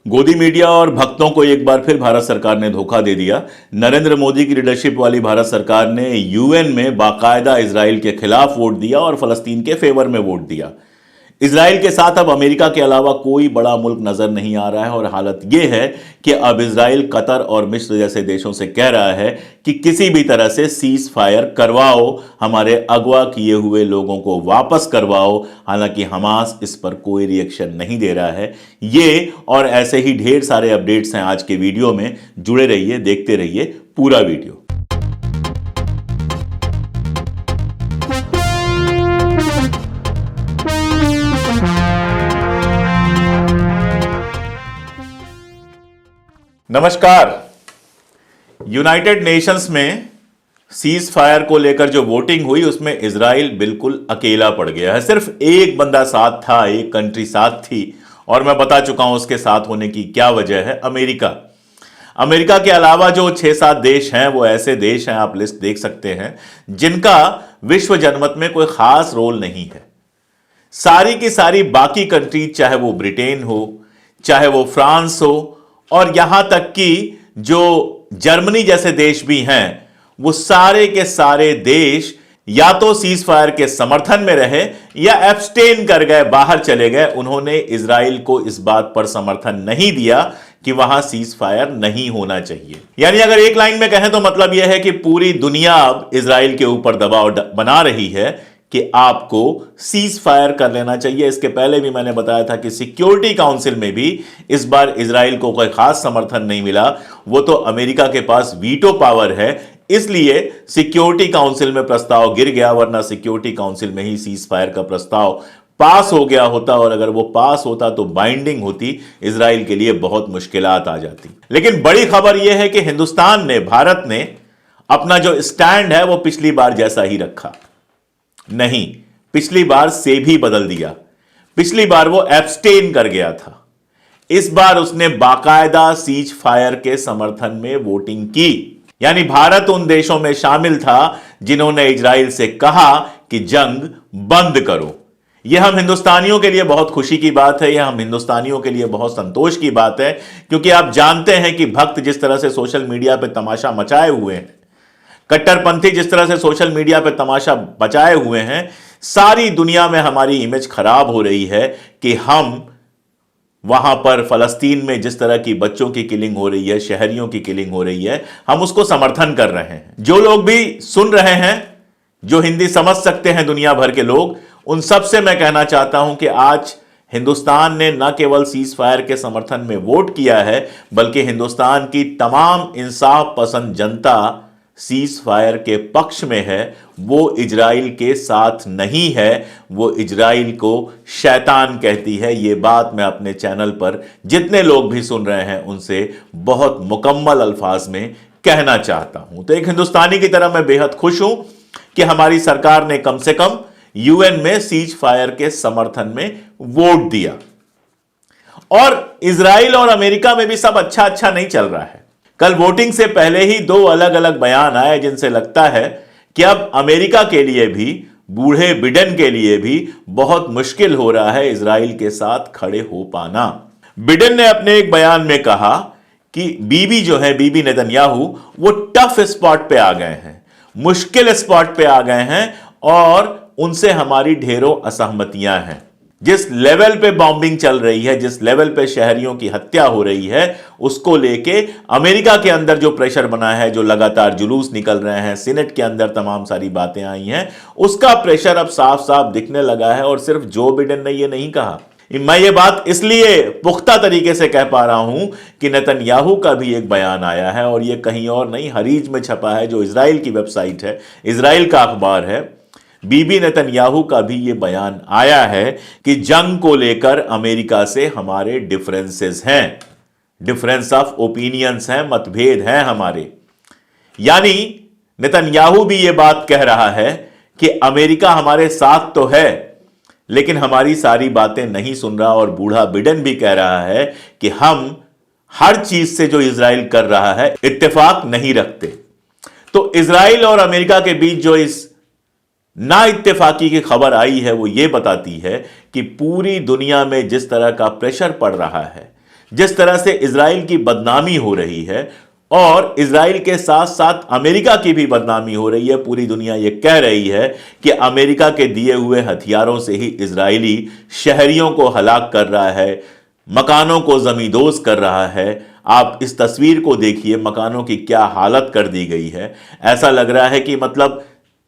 गोदी मीडिया और भक्तों को एक बार फिर भारत सरकार ने धोखा दे दिया। नरेंद्र मोदी की लीडरशिप वाली भारत सरकार ने यूएन में बाकायदा इजराइल के खिलाफ वोट दिया और फलस्तीन के फेवर में वोट दिया। इजराइल के साथ अब अमेरिका के अलावा कोई बड़ा मुल्क नजर नहीं आ रहा है और हालत यह है कि अब इजराइल कतर और मिस्र जैसे देशों से कह रहा है कि किसी भी तरह से सीज फायर करवाओ, हमारे अगवा किए हुए लोगों को वापस करवाओ। हालांकि हमास इस पर कोई रिएक्शन नहीं दे रहा है। ये और ऐसे ही ढेर सारे अपडेट्स हैं आज के वीडियो में। जुड़े रहिए, देखते रहिए पूरा वीडियो। नमस्कार। यूनाइटेड नेशंस में सीज फायर को लेकर जो वोटिंग हुई उसमें इजराइल बिल्कुल अकेला पड़ गया है। सिर्फ एक बंदा साथ था, एक कंट्री साथ थी और मैं बता चुका हूं उसके साथ होने की क्या वजह है। अमेरिका के अलावा जो 6-7 देश हैं वो ऐसे देश हैं, आप लिस्ट देख सकते हैं, जिनका विश्व जनमत में कोई खास रोल नहीं है। सारी की सारी बाकी कंट्री, चाहे वो ब्रिटेन हो, चाहे वो फ्रांस हो और यहां तक कि जो जर्मनी जैसे देश भी हैं, वो सारे के सारे देश या तो सीज फायर के समर्थन में रहे या एब्सटेन कर गए, बाहर चले गए। उन्होंने इजराइल को इस बात पर समर्थन नहीं दिया कि वहां सीज फायर नहीं होना चाहिए। यानी अगर एक लाइन में कहें तो मतलब यह है कि पूरी दुनिया अब इजराइल के ऊपर दबाव बना रही है कि आपको सीज फायर कर लेना चाहिए। इसके पहले भी मैंने बताया था कि सिक्योरिटी काउंसिल में भी इस बार इजराइल को कोई खास समर्थन नहीं मिला। वो तो अमेरिका के पास वीटो पावर है, इसलिए सिक्योरिटी काउंसिल में प्रस्ताव गिर गया, वरना सिक्योरिटी काउंसिल में ही सीज फायर का प्रस्ताव पास हो गया होता और अगर वो पास होता तो बाइंडिंग होती, इजराइल के लिए बहुत मुश्किलात आ जाती। लेकिन बड़ी खबर यह है कि हिंदुस्तान ने, भारत ने अपना जो स्टैंड है वो पिछली बार जैसा ही रखा नहीं, पिछली बार से भी बदल दिया। पिछली बार वो एब्सटेन कर गया था, इस बार उसने बाकायदा सीज फायर के समर्थन में वोटिंग की। यानी भारत उन देशों में शामिल था जिन्होंने इजराइल से कहा कि जंग बंद करो। यह हम हिंदुस्तानियों के लिए बहुत खुशी की बात है, यह हम हिंदुस्तानियों के लिए बहुत संतोष की बात है, क्योंकि आप जानते हैं कि भक्त जिस तरह से सोशल मीडिया पर तमाशा मचाए हुए हैं, कट्टरपंथी जिस तरह से सोशल मीडिया पर तमाशा बचाए हुए हैं, सारी दुनिया में हमारी इमेज खराब हो रही है कि हम वहां पर फलस्तीन में जिस तरह की बच्चों की किलिंग हो रही है, शहरियों की किलिंग हो रही है, हम उसको समर्थन कर रहे हैं। जो लोग भी सुन रहे हैं, जो हिंदी समझ सकते हैं, दुनिया भर के लोग, उन सब से मैं कहना चाहता हूं कि आज हिंदुस्तान ने न केवल सीज फायर के समर्थन में वोट किया है, बल्कि हिंदुस्तान की तमाम इंसाफ पसंद जनता सीज फायर के पक्ष में है। वो इजराइल के साथ नहीं है, वो इजराइल को शैतान कहती है। ये बात मैं अपने चैनल पर जितने लोग भी सुन रहे हैं उनसे बहुत मुकम्मल अल्फाज में कहना चाहता हूं। तो एक हिंदुस्तानी की तरह मैं बेहद खुश हूं कि हमारी सरकार ने कम से कम यूएन में सीज फायर के समर्थन में वोट दिया। और इजराइल और अमेरिका में भी सब अच्छा अच्छा नहीं चल रहा है। कल वोटिंग से पहले ही 2 अलग अलग बयान आए जिनसे लगता है कि अब अमेरिका के लिए भी, बूढ़े बिडेन के लिए भी बहुत मुश्किल हो रहा है इजराइल के साथ खड़े हो पाना। बिडेन ने अपने एक बयान में कहा कि बीबी जो है, बीबी नेतन्याहू, वो टफ स्पॉट पे आ गए हैं, मुश्किल स्पॉट पे आ गए हैं और उनसे हमारी ढेरों असहमतियां हैं। जिस लेवल पे बॉम्बिंग चल रही है, जिस लेवल पे शहरियों की हत्या हो रही है, उसको लेके अमेरिका के अंदर जो प्रेशर बना है, जो लगातार जुलूस निकल रहे हैं, सीनेट के अंदर तमाम सारी बातें आई हैं, उसका प्रेशर अब साफ साफ दिखने लगा है। और सिर्फ जो बिडेन ने ये नहीं कहा, मैं ये बात इसलिए पुख्ता तरीके से कह पा रहा हूं कि नेतन्याहू का भी एक बयान आया है और ये कहीं और नहीं, हरीज में छपा है, जो इजराइल की वेबसाइट है, इजराइल का अखबार है। बीबी नेतन्याहू का भी यह बयान आया है कि जंग को लेकर अमेरिका से हमारे डिफरेंसेस हैं, डिफरेंस ऑफ ओपिनियंस हैं, मतभेद हैं हमारे। यानी नेतन्याहू भी यह बात कह रहा है कि अमेरिका हमारे साथ तो है लेकिन हमारी सारी बातें नहीं सुन रहा। और बूढ़ा बिडेन भी कह रहा है कि हम हर चीज से जो इजराइल कर रहा है इत्तेफाक नहीं रखते। तो इजराइल और अमेरिका के बीच जो इस ना इत्तेफाकी की खबर आई है वो ये बताती है कि पूरी दुनिया में जिस तरह का प्रेशर पड़ रहा है, जिस तरह से इजराइल की बदनामी हो रही है और इजराइल के साथ साथ अमेरिका की भी बदनामी हो रही है। पूरी दुनिया यह कह रही है कि अमेरिका के दिए हुए हथियारों से ही इजरायली शहरियों को हलाक कर रहा है, मकानों को जमींदोज कर रहा है। आप इस तस्वीर को देखिए, मकानों की क्या हालत कर दी गई है। ऐसा लग रहा है कि मतलब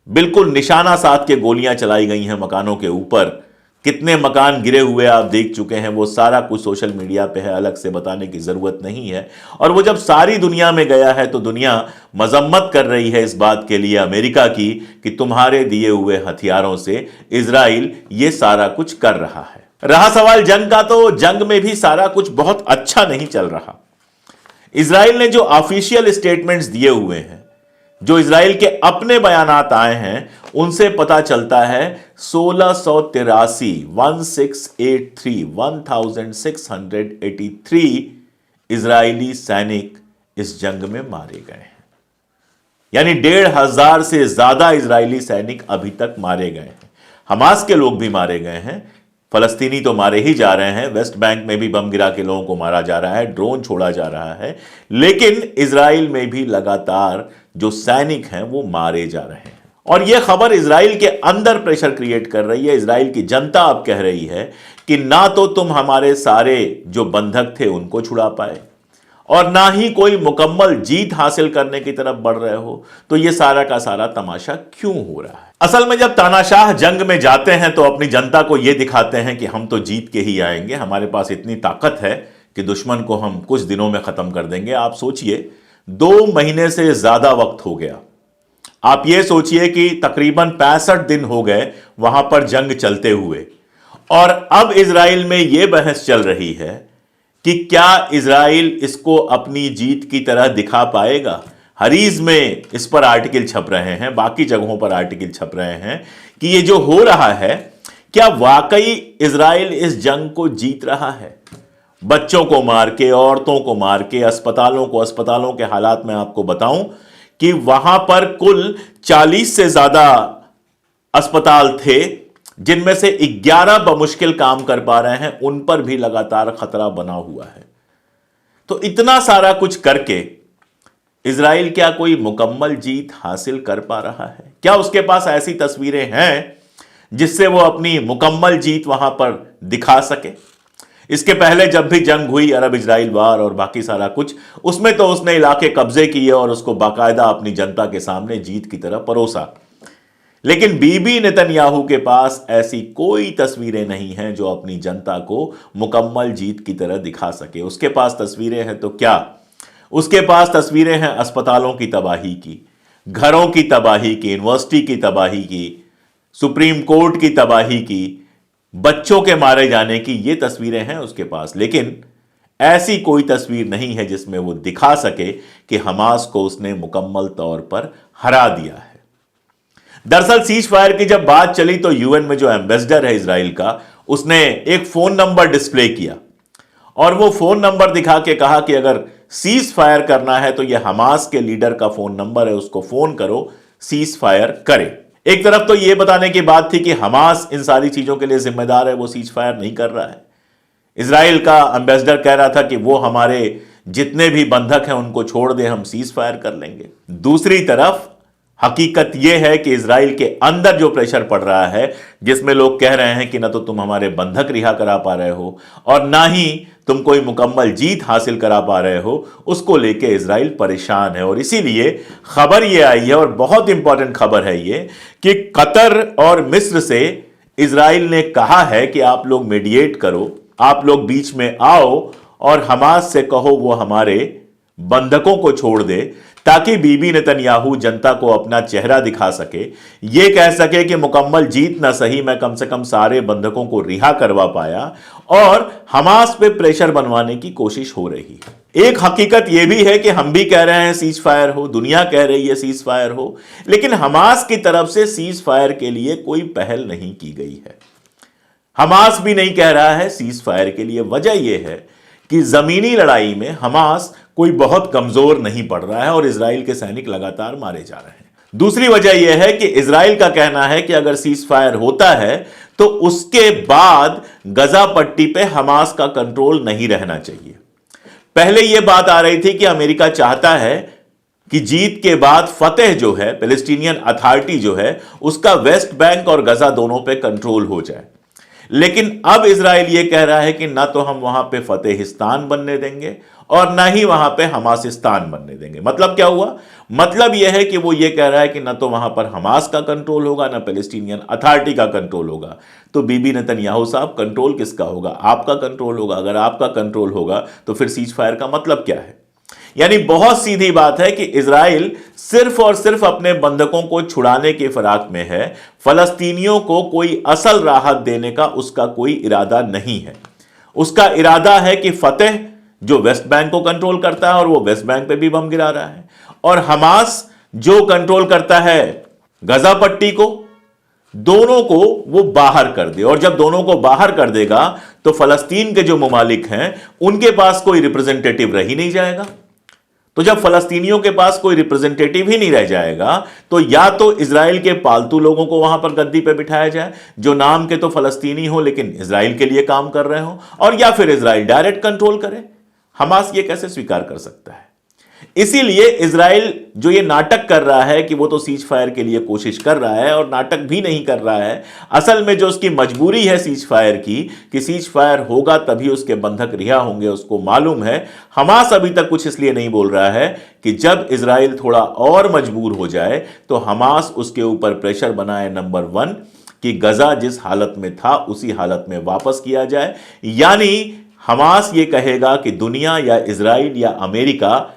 बिल्कुल निशाना साध के गोलियां चलाई गई हैं मकानों के ऊपर। कितने मकान गिरे हुए आप देख चुके हैं, वो सारा कुछ सोशल मीडिया पे है, अलग से बताने की जरूरत नहीं है। और वो जब सारी दुनिया में गया है तो दुनिया मजम्मत कर रही है इस बात के लिए अमेरिका की कि तुम्हारे दिए हुए हथियारों से इजराइल ये सारा कुछ कर रहा है। रहा सवाल जंग का, तो जंग में भी सारा कुछ बहुत अच्छा नहीं चल रहा। इजराइल ने जो ऑफिशियल स्टेटमेंट्स दिए हुए हैं, जो इजराइल के अपने बयानात आए हैं, उनसे पता चलता है 1683 इजरायली सैनिक इस जंग में मारे गए हैं। यानी 1500 से ज्यादा इजरायली सैनिक अभी तक मारे गए हैं। हमास के लोग भी मारे गए हैं, फलस्तीनी तो मारे ही जा रहे हैं। वेस्ट बैंक में भी बम गिरा के लोगों को मारा जा रहा है, ड्रोन छोड़ा जा रहा है, लेकिन इजराइल में भी लगातार जो सैनिक हैं वो मारे जा रहे हैं। और यह खबर इजराइल के अंदर प्रेशर क्रिएट कर रही है। इजराइल की जनता अब कह रही है कि ना तो तुम हमारे सारे जो बंधक थे उनको छुड़ा पाए और ना ही कोई मुकम्मल जीत हासिल करने की तरफ बढ़ रहे हो, तो यह सारा का सारा तमाशा क्यों हो रहा है। असल में जब तानाशाह जंग में जाते हैं तो अपनी जनता को यह दिखाते हैं कि हम तो जीत के ही आएंगे, हमारे पास इतनी ताकत है कि दुश्मन को हम कुछ दिनों में खत्म कर देंगे। आप सोचिए 2 महीने से ज्यादा वक्त हो गया। आप यह सोचिए कि तकरीबन 65 दिन हो गए वहां पर जंग चलते हुए, और अब इजराइल में यह बहस चल रही है कि क्या इजराइल इसको अपनी जीत की तरह दिखा पाएगा। हरीज में इस पर आर्टिकल छप रहे हैं, बाकी जगहों पर आर्टिकल छप रहे हैं कि ये जो हो रहा है, क्या वाकई इजराइल इस जंग को जीत रहा है। बच्चों को मार के, औरतों को मार के, अस्पतालों के हालात में आपको बताऊं कि वहां पर कुल 40 से ज्यादा अस्पताल थे, जिनमें से 11 बमुश्किल काम कर पा रहे हैं, उन पर भी लगातार खतरा बना हुआ है। तो इतना सारा कुछ करके इजराइल क्या कोई मुकम्मल जीत हासिल कर पा रहा है? क्या उसके पास ऐसी तस्वीरें हैं जिससे वो अपनी मुकम्मल जीत वहां पर दिखा सके? इसके पहले जब भी जंग हुई, अरब इजराइल वार और बाकी सारा कुछ, उसमें तो उसने इलाके कब्जे किए और उसको बाकायदा अपनी जनता के सामने जीत की तरह परोसा। लेकिन बीबी नेतन्याहू के पास ऐसी कोई तस्वीरें नहीं हैं जो अपनी जनता को मुकम्मल जीत की तरह दिखा सके। उसके पास तस्वीरें हैं तो क्या, उसके पास तस्वीरें हैं अस्पतालों की तबाही की, घरों की तबाही की, यूनिवर्सिटी की तबाही की, सुप्रीम कोर्ट की तबाही की, बच्चों के मारे जाने की। ये तस्वीरें हैं उसके पास, लेकिन ऐसी कोई तस्वीर नहीं है जिसमें वो दिखा सके कि हमास को उसने मुकम्मल तौर पर हरा दिया है। दरअसल सीज फायर की जब बात चली तो यूएन में जो एम्बेसडर है इजराइल का, उसने एक फोन नंबर डिस्प्ले किया और वो फोन नंबर दिखा के कहा कि अगर सीज फायर करना है तो यह हमास के लीडर का फोन नंबर है, उसको फोन करो, सीज फायर करे। एक तरफ तो यह बताने की बात थी कि हमास इन सारी चीजों के लिए जिम्मेदार है, वो सीज फायर नहीं कर रहा है। इजराइल का एम्बेसडर कह रहा था कि वो हमारे जितने भी बंधक हैं उनको छोड़ दे, हम सीज फायर कर लेंगे। दूसरी तरफ हकीकत यह है कि इजराइल के अंदर जो प्रेशर पड़ रहा है, जिसमें लोग कह रहे हैं कि ना तो तुम हमारे बंधक रिहा करा पा रहे हो और ना ही तुम कोई मुकम्मल जीत हासिल करा पा रहे हो, उसको लेके इजराइल परेशान है। और इसीलिए खबर यह आई है, और बहुत इंपॉर्टेंट खबर है ये, कि कतर और मिस्र से इजराइल ने कहा है कि आप लोग मीडिएट करो, आप लोग बीच में आओ और हमास से कहो वो हमारे बंधकों को छोड़ दे, ताकि बीबी नेतन्याहू जनता को अपना चेहरा दिखा सके, यह कह सके कि मुकम्मल जीत ना सही, मैं कम से कम सारे बंधकों को रिहा करवा पाया, और हमास पे प्रेशर बनवाने की कोशिश हो रही है। एक हकीकत यह भी है कि हम भी कह रहे हैं सीज फायर हो, दुनिया कह रही है सीज फायर हो, लेकिन हमास की तरफ से सीज फायर के लिए कोई पहल नहीं की गई है। हमास भी नहीं कह रहा है सीज फायर के लिए। वजह यह है कि जमीनी लड़ाई में हमास कोई बहुत कमजोर नहीं पड़ रहा है और इजराइल के सैनिक लगातार मारे जा रहे हैं। दूसरी वजह यह है कि इजराइल का कहना है कि अगर सीज फायर होता है तो उसके बाद गजा पट्टी पे हमास का कंट्रोल नहीं रहना चाहिए। पहले यह बात आ रही थी कि अमेरिका चाहता है कि जीत के बाद फतेह जो है, पैलेस्टीनियन अथॉरिटी जो है, उसका वेस्ट बैंक और गजा दोनों पे कंट्रोल हो जाए। लेकिन अब इजराइल यह कह रहा है कि ना तो हम वहां पे फतेहिस्तान बनने देंगे और ना ही वहां पे हमासिस्तान बनने देंगे। मतलब क्या हुआ? मतलब यह है कि वो ये कह रहा है कि ना तो वहां पर हमास का कंट्रोल होगा, ना पैलेस्टीनियन अथॉरिटी का कंट्रोल होगा। तो बीबी नेतन्याहू साहब, कंट्रोल किसका होगा? आपका कंट्रोल होगा। अगर आपका कंट्रोल होगा तो फिर सीज फायर का मतलब क्या है? यानी बहुत सीधी बात है कि इजराइल सिर्फ और सिर्फ अपने बंधकों को छुड़ाने के फिराक में है। फलस्तीनियों को कोई असल राहत देने का उसका कोई इरादा नहीं है। उसका इरादा है कि फतेह जो वेस्ट बैंक को कंट्रोल करता है और वो वेस्ट बैंक पे भी बम गिरा रहा है, और हमास जो कंट्रोल करता है गजा पट्टी को, दोनों को वो बाहर कर दे। और जब दोनों को बाहर कर देगा तो फलस्तीन के जो ममालिक हैं उनके पास कोई रिप्रेजेंटेटिव रह ही नहीं जाएगा। तो जब फलस्तीनियों के पास कोई रिप्रेजेंटेटिव ही नहीं रह जाएगा तो या तो इजराइल के पालतू लोगों को वहां पर गद्दी पे बिठाया जाए जो नाम के तो फलस्तीनी हो लेकिन इजराइल के लिए काम कर रहे हो, और या फिर इजराइल डायरेक्ट कंट्रोल करे। हमास ये कैसे स्वीकार कर सकता है? इसीलिए इजराइल जो ये नाटक कर रहा है कि वो तो सीज फायर के लिए कोशिश कर रहा है, और नाटक भी नहीं कर रहा है, असल में जो उसकी मजबूरी है सीज फायर की, कि सीज फायर होगा तभी उसके बंधक रिहा होंगे, उसको मालूम है। हमास अभी तक कुछ इसलिए नहीं बोल रहा है कि जब इजराइल थोड़ा और मजबूर हो जाए तो हमास उसके ऊपर प्रेशर बनाए, नंबर 1 कि गजा जिस हालत में था उसी हालत में वापस किया जाए। यानी हमास ये कहेगा कि दुनिया या इजराइल या अमेरिका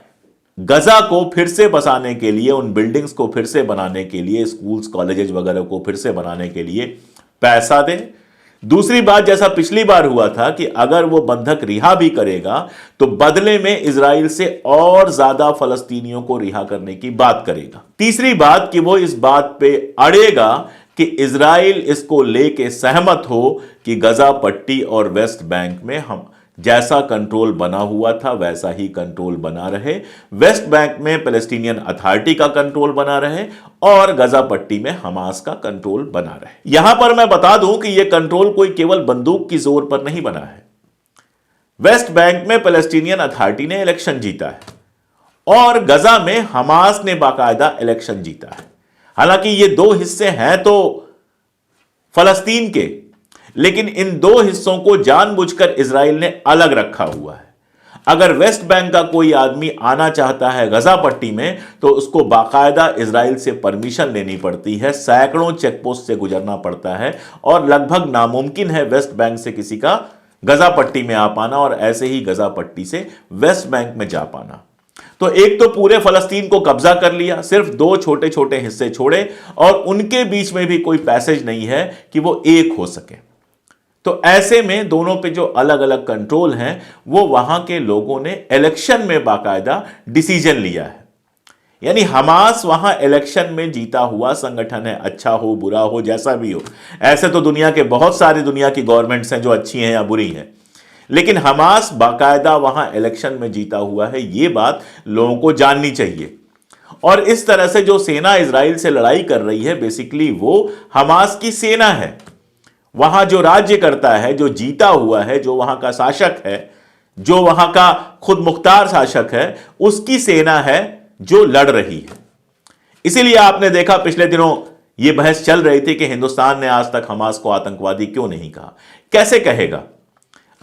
गजा को फिर से बसाने के लिए, उन बिल्डिंग्स को फिर से बनाने के लिए, स्कूल्स कॉलेजेस वगैरह को फिर से बनाने के लिए पैसा दे। दूसरी बात, जैसा पिछली बार हुआ था कि अगर वो बंधक रिहा भी करेगा तो बदले में इजराइल से और ज्यादा फलस्तीनियों को रिहा करने की बात करेगा। तीसरी बात कि वो इस बात पे अड़ेगा कि इजराइल इसको लेके सहमत हो कि गजा पट्टी और वेस्ट बैंक में हम जैसा कंट्रोल बना हुआ था वैसा ही कंट्रोल बना रहे, वेस्ट बैंक में पैलेस्टीनियन अथॉरिटी का कंट्रोल बना रहे और गजा पट्टी में हमास का कंट्रोल बना रहे। यहां पर मैं बता दूं कि यह कंट्रोल कोई केवल बंदूक की जोर पर नहीं बना है। वेस्ट बैंक में पैलेस्टीनियन अथॉरिटी ने इलेक्शन जीता है और गजा में हमास ने बाकायदा इलेक्शन जीता है। हालांकि ये दो हिस्से हैं तो फलस्तीन के, लेकिन इन दो हिस्सों को जानबूझकर इजराइल ने अलग रखा हुआ है। अगर वेस्ट बैंक का कोई आदमी आना चाहता है गजा पट्टी में तो उसको बाकायदा इजराइल से परमिशन लेनी पड़ती है, सैकड़ों चेकपोस्ट से गुजरना पड़ता है और लगभग नामुमकिन है वेस्ट बैंक से किसी का गजा पट्टी में आ पाना और ऐसे ही गजा पट्टी से वेस्ट बैंक में जा पाना। तो एक तो पूरे फलस्तीन को कब्जा कर लिया, सिर्फ दो छोटे छोटे हिस्से छोड़े और उनके बीच में भी कोई पैसेज नहीं है कि वो एक हो सके। तो ऐसे में दोनों पे जो अलग अलग कंट्रोल हैं वो वहां के लोगों ने इलेक्शन में बाकायदा डिसीजन लिया है। यानी हमास वहां इलेक्शन में जीता हुआ संगठन है, अच्छा हो बुरा हो जैसा भी हो। ऐसे तो दुनिया के बहुत सारी दुनिया की गवर्नमेंट्स हैं जो अच्छी हैं या बुरी हैं, लेकिन हमास बाकायदा वहां इलेक्शन में जीता हुआ है। ये बात लोगों को जाननी चाहिए। और इस तरह से जो सेना इजराइल से लड़ाई कर रही है बेसिकली वो हमास की सेना है। वहां जो राज्य करता है, जो जीता हुआ है, जो वहां का शासक है, जो वहां का खुद मुख्तार शासक है, उसकी सेना है जो लड़ रही है। इसीलिए आपने देखा पिछले दिनों यह बहस चल रही थी कि हिंदुस्तान ने आज तक हमास को आतंकवादी क्यों नहीं कहा। कैसे कहेगा?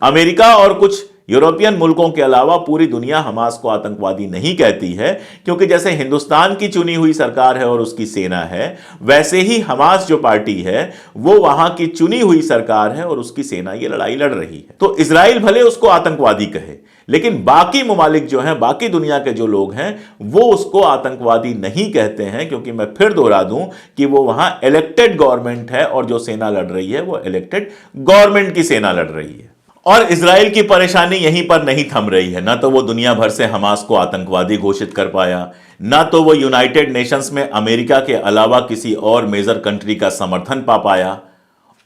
अमेरिका और कुछ यूरोपियन मुल्कों के अलावा पूरी दुनिया हमास को आतंकवादी नहीं कहती है, क्योंकि जैसे हिंदुस्तान की चुनी हुई सरकार है और उसकी सेना है, वैसे ही हमास जो पार्टी है वो वहां की चुनी हुई सरकार है और उसकी सेना ये लड़ाई लड़ रही है। तो इजराइल भले उसको आतंकवादी कहे, लेकिन बाकी मुमालिक जो हैं, बाकी दुनिया के जो लोग हैं वो उसको आतंकवादी नहीं कहते हैं, क्योंकि मैं फिर दोहरा दूं कि वो वहां इलेक्टेड गवर्नमेंट है और जो सेना लड़ रही है वो इलेक्टेड गवर्नमेंट की सेना लड़ रही है। और इजराइल की परेशानी यहीं पर नहीं थम रही है। ना तो वो दुनिया भर से हमास को आतंकवादी घोषित कर पाया, ना तो वो यूनाइटेड नेशंस में अमेरिका के अलावा किसी और मेजर कंट्री का समर्थन पा पाया,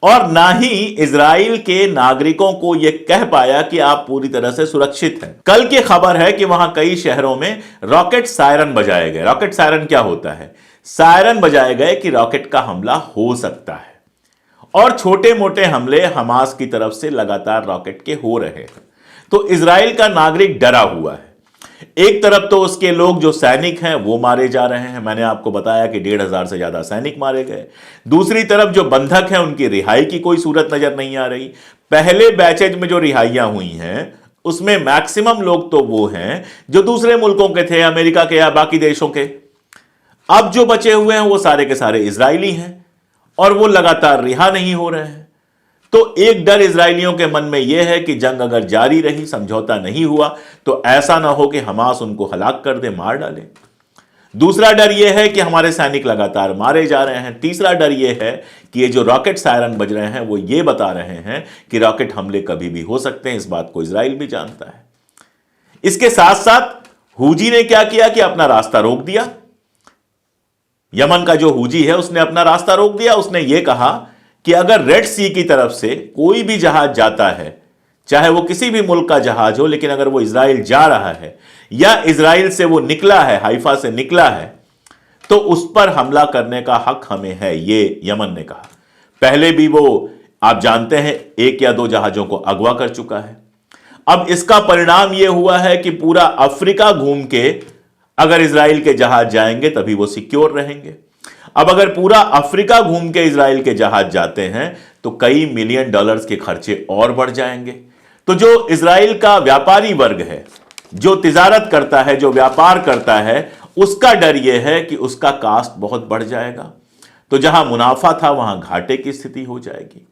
और ना ही इजराइल के नागरिकों को यह कह पाया कि आप पूरी तरह से सुरक्षित हैं। कल की खबर है कि वहां कई शहरों में रॉकेट सायरन बजाए गए। रॉकेट सायरन क्या होता है? सायरन बजाए गए कि रॉकेट का हमला हो सकता है, और छोटे मोटे हमले हमास की तरफ से लगातार रॉकेट के हो रहे हैं। तो इजराइल का नागरिक डरा हुआ है। एक तरफ तो उसके लोग जो सैनिक हैं वो मारे जा रहे हैं, मैंने आपको बताया कि 1,500 से ज्यादा सैनिक मारे गए। दूसरी तरफ जो बंधक हैं उनकी रिहाई की कोई सूरत नजर नहीं आ रही। पहले बैचेज में जो रिहाइयां हुई हैं उसमें मैक्सिमम लोग तो वो हैं जो दूसरे मुल्कों के थे, अमेरिका के या बाकी देशों के। अब जो बचे हुए हैं वो सारे के सारे इजरायली हैं और वो लगातार रिहा नहीं हो रहे हैं। तो एक डर इजरायलियों के मन में यह है कि जंग अगर जारी रही, समझौता नहीं हुआ, तो ऐसा ना हो कि हमास उनको हलाक कर दे, मार डाले। दूसरा डर यह है कि हमारे सैनिक लगातार मारे जा रहे हैं। तीसरा डर यह है कि ये जो रॉकेट सायरन बज रहे हैं वो ये बता रहे हैं कि रॉकेट हमले कभी भी हो सकते हैं। इस बात को इजराइल भी जानता है। इसके साथ साथ हूजी ने क्या किया कि अपना रास्ता रोक दिया। यमन का जो हूजी है उसने अपना रास्ता रोक दिया। उसने यह कहा कि अगर रेड सी की तरफ से कोई भी जहाज जाता है, चाहे वो किसी भी मुल्क का जहाज हो, लेकिन अगर वो इजराइल जा रहा है या इजराइल से वो निकला है, हाइफा से निकला है, तो उस पर हमला करने का हक हमें है, ये यमन ने कहा। पहले भी वो, आप जानते हैं, 1 या 2 जहाजों को अगवा कर चुका है। अब इसका परिणाम यह हुआ है कि पूरा अफ्रीका घूम के अगर इजराइल के जहाज जाएंगे तभी वो सिक्योर रहेंगे। अब अगर पूरा अफ्रीका घूम के इजराइल के जहाज जाते हैं तो कई मिलियन डॉलर्स के खर्चे और बढ़ जाएंगे। तो जो इजराइल का व्यापारी वर्ग है, जो तिजारत करता है, जो व्यापार करता है, उसका डर यह है कि उसका कास्ट बहुत बढ़ जाएगा। तो जहां मुनाफा था वहां घाटे की स्थिति हो जाएगी।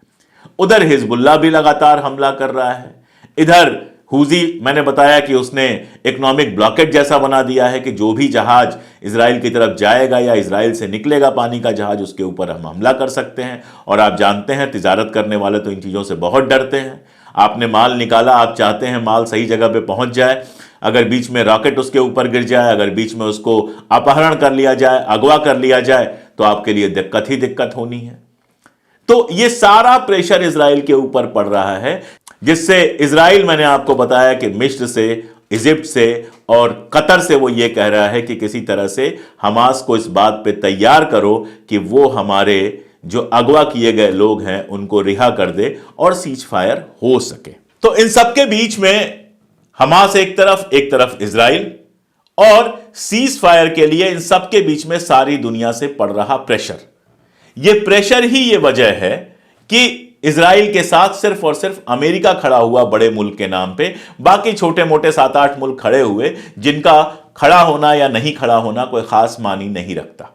उधर हिजबुल्लाह भी लगातार हमला कर रहा है। इधर हूजी, मैंने बताया कि उसने इकोनॉमिक ब्लॉकेट जैसा बना दिया है कि जो भी जहाज इजराइल की तरफ जाएगा या इजराइल से निकलेगा पानी का जहाज, उसके ऊपर हम हमला कर सकते हैं। और आप जानते हैं तिजारत करने वाले तो इन चीज़ों से बहुत डरते हैं। आपने माल निकाला, आप चाहते हैं माल सही जगह पे पहुंच जाए। अगर बीच में रॉकेट उसके ऊपर गिर जाए, अगर बीच में उसको अपहरण कर लिया जाए, अगवा कर लिया जाए, तो आपके लिए दिक्कत ही दिक्कत होनी है। तो ये सारा प्रेशर इजराइल के ऊपर पड़ रहा है, जिससे इजराइल, मैंने आपको बताया कि मिस्र से, इजिप्ट से और कतर से वो ये कह रहा है कि किसी तरह से हमास को इस बात पे तैयार करो कि वो हमारे जो अगवा किए गए लोग हैं उनको रिहा कर दे और सीज फायर हो सके। तो इन सबके बीच में हमास एक तरफ इजराइल, और सीज फायर के लिए इन सबके बीच में सारी दुनिया से पड़ रहा प्रेशर। यह प्रेशर ही ये वजह है कि इजराइल के साथ सिर्फ और सिर्फ अमेरिका खड़ा हुआ बड़े मुल्क के नाम पे, बाकी छोटे मोटे 7-8 मुल्क खड़े हुए जिनका खड़ा होना या नहीं खड़ा होना कोई खास मानी नहीं रखता।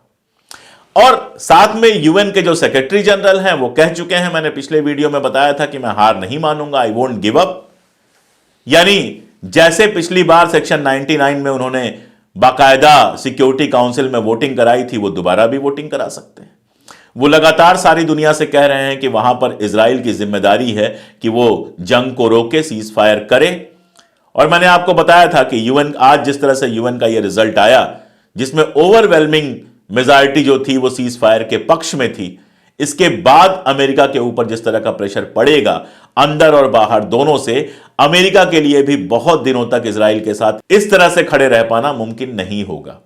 और साथ में यूएन के जो सेक्रेटरी जनरल हैं वो कह चुके हैं, मैंने पिछले वीडियो में बताया था कि मैं हार नहीं मानूंगा, आई वोंट गिव अप। यानी जैसे पिछली बार सेक्शन 99 में उन्होंने बाकायदा सिक्योरिटी काउंसिल में वोटिंग कराई थी, वो दोबारा भी वोटिंग करा सकते हैं। वो लगातार सारी दुनिया से कह रहे हैं कि वहां पर इजराइल की जिम्मेदारी है कि वो जंग को रोके, सीज फायर करे। और मैंने आपको बताया था कि यूएन, आज जिस तरह से यूएन का ये रिजल्ट आया, जिसमें ओवरवेलमिंग मेजॉरिटी जो थी वो सीज फायर के पक्ष में थी, इसके बाद अमेरिका के ऊपर जिस तरह का प्रेशर पड़ेगा अंदर और बाहर दोनों से, अमेरिका के लिए भी बहुत दिनों तक इजराइल के साथ इस तरह से खड़े रह पाना मुमकिन नहीं होगा।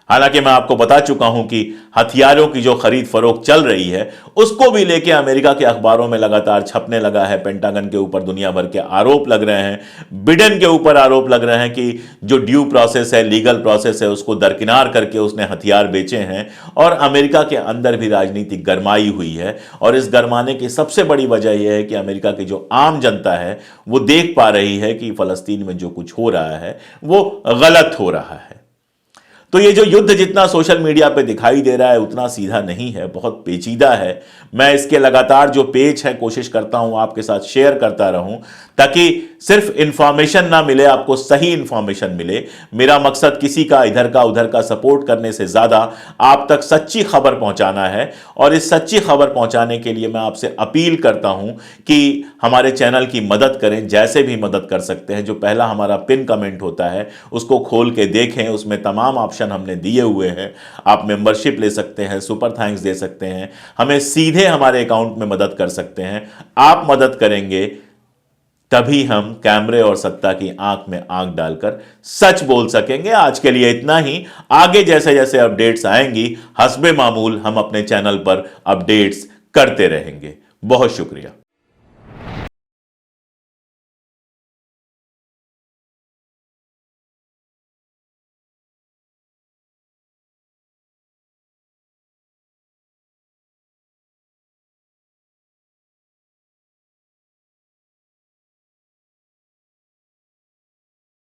हालांकि मैं आपको बता चुका हूं कि हथियारों की जो खरीद फरोख्त चल रही है उसको भी लेके अमेरिका के अखबारों में लगातार छपने लगा है। पेंटागन के ऊपर दुनिया भर के आरोप लग रहे हैं, बिडेन के ऊपर आरोप लग रहे हैं कि जो ड्यू प्रोसेस है, लीगल प्रोसेस है, उसको दरकिनार करके उसने हथियार बेचे हैं। और अमेरिका के अंदर भी राजनीति गरमाई हुई है, और इस गरमाने की सबसे बड़ी वजह यह है कि अमेरिका की जो आम जनता है वो देख पा रही है कि फलस्तीन में जो कुछ हो रहा है वो गलत हो रहा है। तो ये जो युद्ध जितना सोशल मीडिया पे दिखाई दे रहा है उतना सीधा नहीं है, बहुत पेचीदा है। मैं इसके लगातार जो पेच है कोशिश करता हूं आपके साथ शेयर करता रहूं, ताकि सिर्फ इंफॉर्मेशन ना मिले, आपको सही इंफॉर्मेशन मिले। मेरा मकसद किसी का इधर का उधर का सपोर्ट करने से ज्यादा आप तक सच्ची खबर पहुंचाना है। और इस सच्ची खबर पहुंचाने के लिए मैं आपसे अपील करता हूं कि हमारे चैनल की मदद करें, जैसे भी मदद कर सकते हैं। जो पहला हमारा पिन कमेंट होता है उसको खोल के देखें, उसमें तमाम ऑप्शन हमने दिए हुए हैं। आप मेंबरशिप ले सकते हैं, सुपर थैंक्स दे सकते हैं, हमें सीधे हमारे अकाउंट में मदद कर सकते हैं। आप मदद करेंगे तभी हम कैमरे और सत्ता की आंख में आंख डालकर सच बोल सकेंगे। आज के लिए इतना ही। आगे जैसे जैसे अपडेट्स आएंगी हस्बे मामूल हम अपने चैनल पर अपडेट्स करते रहेंगे। बहुत शुक्रिया।